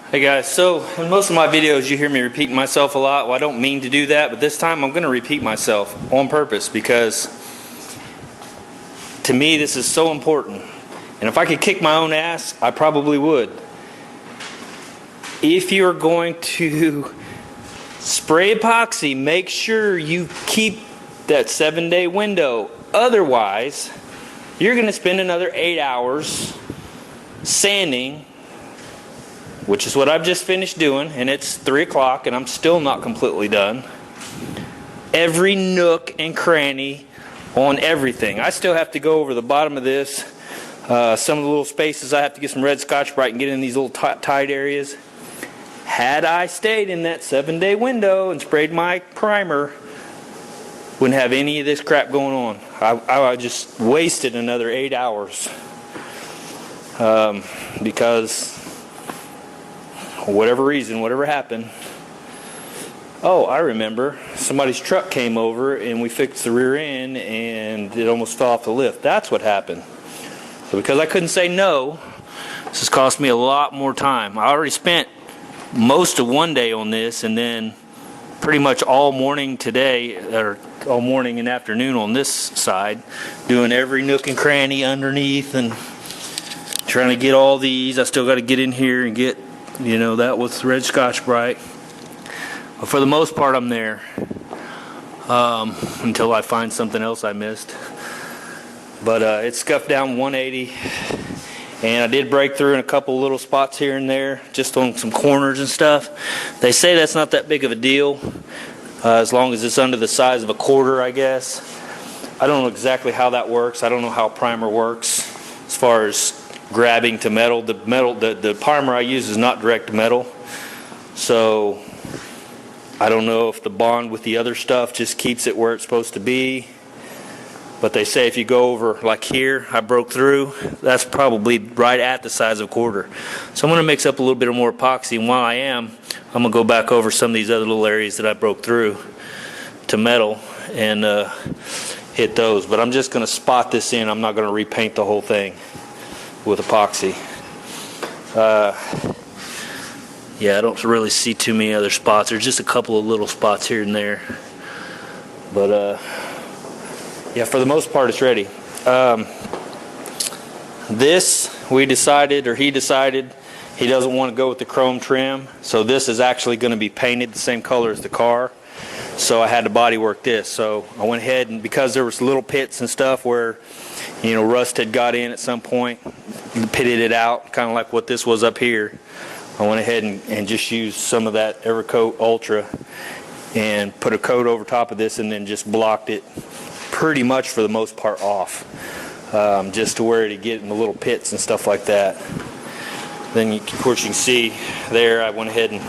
Hey guys, so in most of my videos you hear me repeating myself a lot. Well, I don't mean to do that, but this time I'm going to repeat myself on purpose because to me this is so important. And if I could kick my own ass, I probably would. If you're going to spray epoxy, make sure you keep that 7-day window. Otherwise, you're going to spend another 8 hours sanding, which is what I've just finished doing, and it's 3 o'clock and I'm still not completely done. Every nook and cranny on everything. I still have to go over the bottom of this. Some of the little spaces I have to get some red Scotch-Brite and get in these little tight areas. Had I stayed in that 7-day window and sprayed my primer, wouldn't have any of this crap going on. I just wasted another 8 hours because for whatever reason, whatever happened. Oh, I remember. Somebody's truck came over and we fixed the rear end and it almost fell off the lift. That's what happened. So because I couldn't say no, this has cost me a lot more time. I already spent most of one day on this and then pretty much all morning today, or all morning and afternoon on this side, doing every nook and cranny underneath and trying to get all these. I still got to get in here and get that with red Scotch-Brite. But for the most part, I'm there until I find something else I missed. But it's scuffed down 180, and I did break through in a couple little spots here and there, just on some corners and stuff. They say that's not that big of a deal, as long as it's under the size of a quarter, I guess. I don't know exactly how that works. I don't know how primer works as far as grabbing to metal. The primer I use is not direct metal, so I don't know if the bond with the other stuff just keeps it where it's supposed to be. But they say if you go over, like here, I broke through, that's probably right at the size of a quarter. So I'm going to mix up a little bit more epoxy, and while I am, I'm going to go back over some of these other little areas that I broke through to metal and hit those. But I'm just going to spot this in. I'm not going to repaint the whole thing with epoxy. Yeah, I don't really see too many other spots. There's just a couple of little spots here and there. But yeah, for the most part, it's ready. This, he decided he doesn't want to go with the chrome trim, so this is actually going to be painted the same color as the car. So I had to body work this. So I went ahead, and because there was little pits and stuff where rust had got in at some point, pitted it out, kind of like what this was up here. I went ahead and just used some of that Evercoat Ultra and put a coat over top of this and then just blocked it pretty much for the most part off, just to where it'd get in the little pits and stuff like that. Then of course you can see there I went ahead and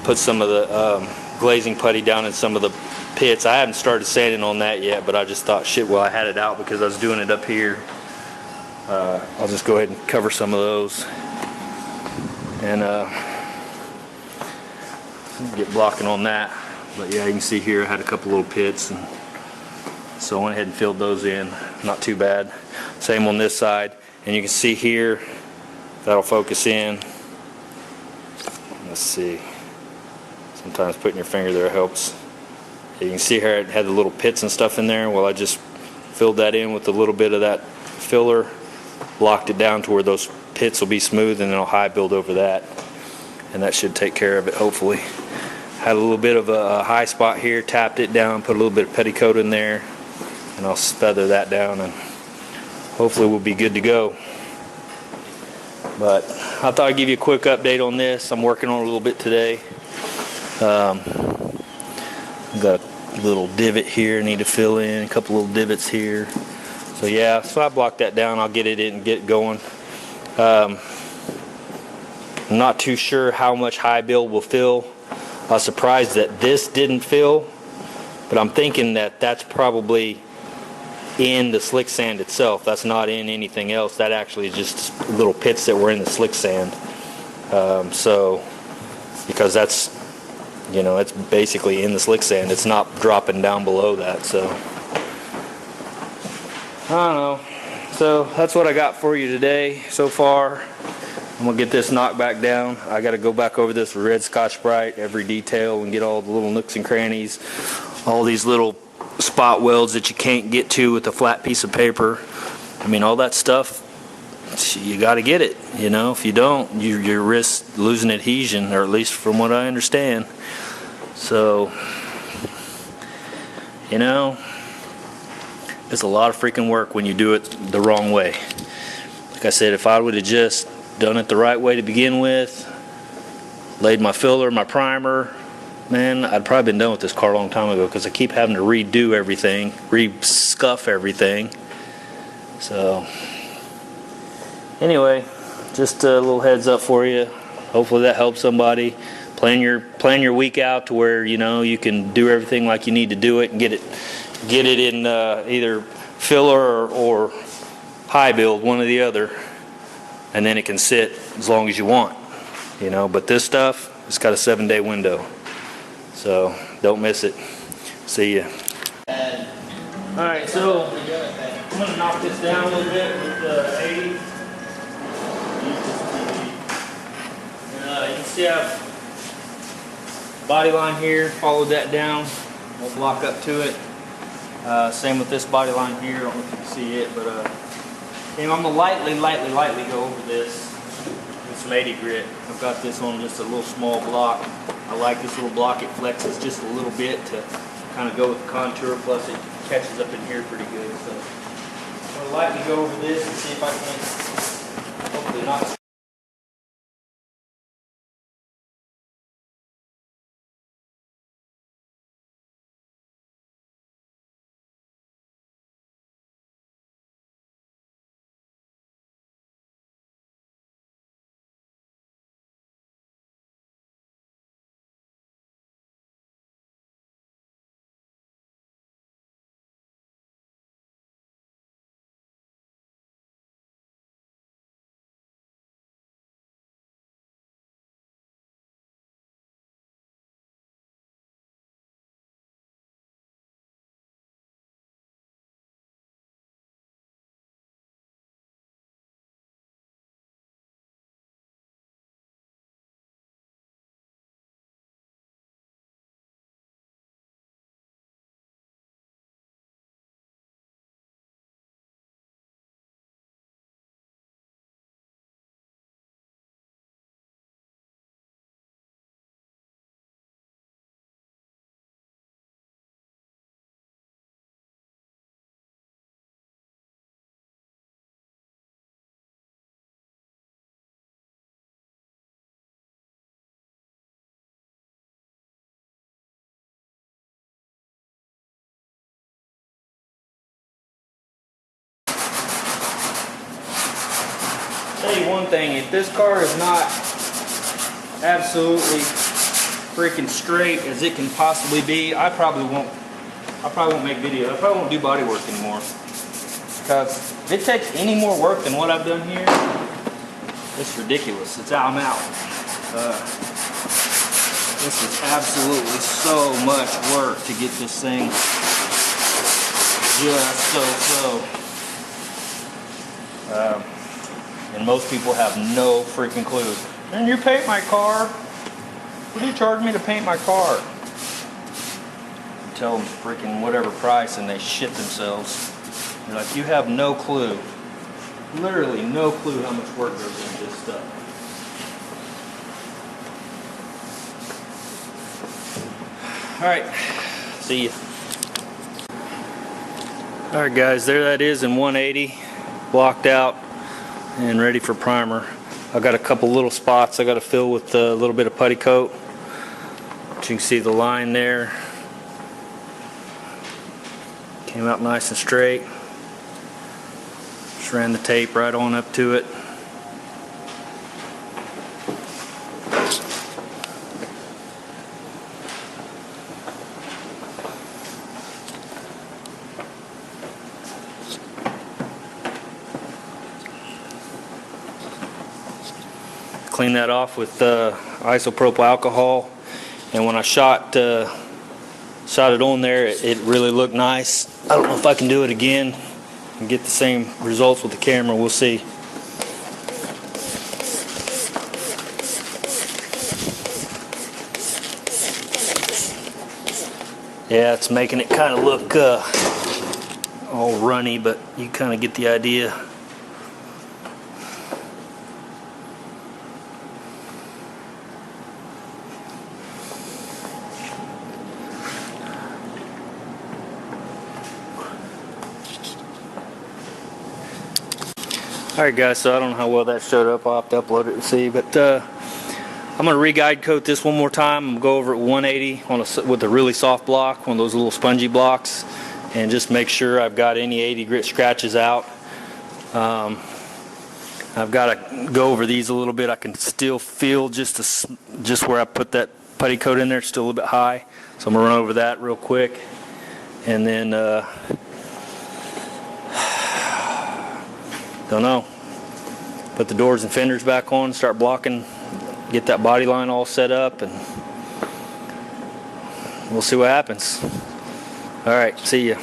put some of the glazing putty down in some of the pits. I haven't started sanding on that yet, but I just thought, shit, well, I had it out because I was doing it up here. I'll just go ahead and cover some of those and get blocking on that. But yeah, you can see here I had a couple little pits, and so I went ahead and filled those in. Not too bad. Same on this side, and you can see here, that'll focus in. Let's see. Sometimes putting your finger there helps. You can see here it had the little pits and stuff in there. Well, I just filled that in with a little bit of that filler, blocked it down to where those pits will be smooth, and then I'll high build over that, and that should take care of it, hopefully. Had a little bit of a high spot here, tapped it down, put a little bit of petticoat in there, and I'll feather that down, and hopefully we'll be good to go. But I thought I'd give you a quick update on this. I'm working on it a little bit today. I've got a little divot here I need to fill in, a couple little divots here. So yeah, so I blocked that down. I'll get it in and get it going. I'm not too sure how much high build will fill. I was surprised that this didn't fill, but I'm thinking that that's probably in the slick sand itself. That's not in anything else. That actually is just little pits that were in the slick sand. So because that's, it's basically in the slick sand. It's not dropping down below that. So I don't know. So that's what I got for you today so far. I'm gonna get this knocked back down. I gotta go back over this with red Scotch-Brite, every detail, and get all the little nooks and crannies, all these little spot welds that you can't get to with a flat piece of paper. I mean, all that stuff, you gotta get it, you know. If you don't, you risk losing adhesion, or at least from what I understand. So, you know, it's a lot of freaking work when you do it the wrong way. Like I said, if I would have just done it the right way to begin with, laid my filler, my primer, man, I'd probably been done with this car a long time ago, because I keep having to redo everything, re-scuff everything. So, anyway, just a little heads up for you. Hopefully that helps somebody. Plan your week out to where, you know, you can do everything like you need to do it, and get it in either filler or high build, one or the other, and then it can sit as long as you want, you know. But this stuff, it's got a 7-day window, so don't miss it. See ya. All right, so I'm gonna knock this down a little bit with the 80. You can see I've body line here, followed that down, we'll block up to it. Same with this body line here, I don't know if you can see it, but and I'm gonna lightly go over this with some 80 grit. I've got this on just a little small block. I like this little block, it flexes just a little bit to kind of go with the contour, plus it catches up in here pretty good. So I'm gonna lightly go over this and see if I can hopefully not. Tell you one thing, if this car is not absolutely freaking straight as it can possibly be, I probably won't make videos. I probably won't do body work anymore. Because if it takes any more work than what I've done here, it's ridiculous. I'm out. This is absolutely so much work to get this thing just so. And most people have no freaking clue. Man, you paint my car? What do you charge me to paint my car? You tell them freaking whatever price and they shit themselves. You're like, you have no clue. Literally no clue how much work goes into this stuff. Alright, see ya. Alright guys, there that is in 180, blocked out and ready for primer. I've got a couple little spots I got to fill with a little bit of putty coat. But you can see the line there. Came out nice and straight. Just ran the tape right on up to it. Clean that off with isopropyl alcohol, and when I shot it on there, it really looked nice. I don't know if I can do it again and get the same results with the camera. We'll see. Yeah, it's making it kind of look all runny, but you kind of get the idea. Alright guys, so I don't know how well that showed up. I'll have to upload it and see, but I'm going to re-guide coat this one more time. I'm going to go over at 180 with a really soft block, one of those little spongy blocks, and just make sure I've got any 80 grit scratches out. I've got to go over these a little bit. I can still feel just where I put that putty coat in there, it's still a little bit high. So I'm going to run over that real quick. And then, don't know, put the doors and fenders back on, start blocking, get that body line all set up, and we'll see what happens. All right, see ya.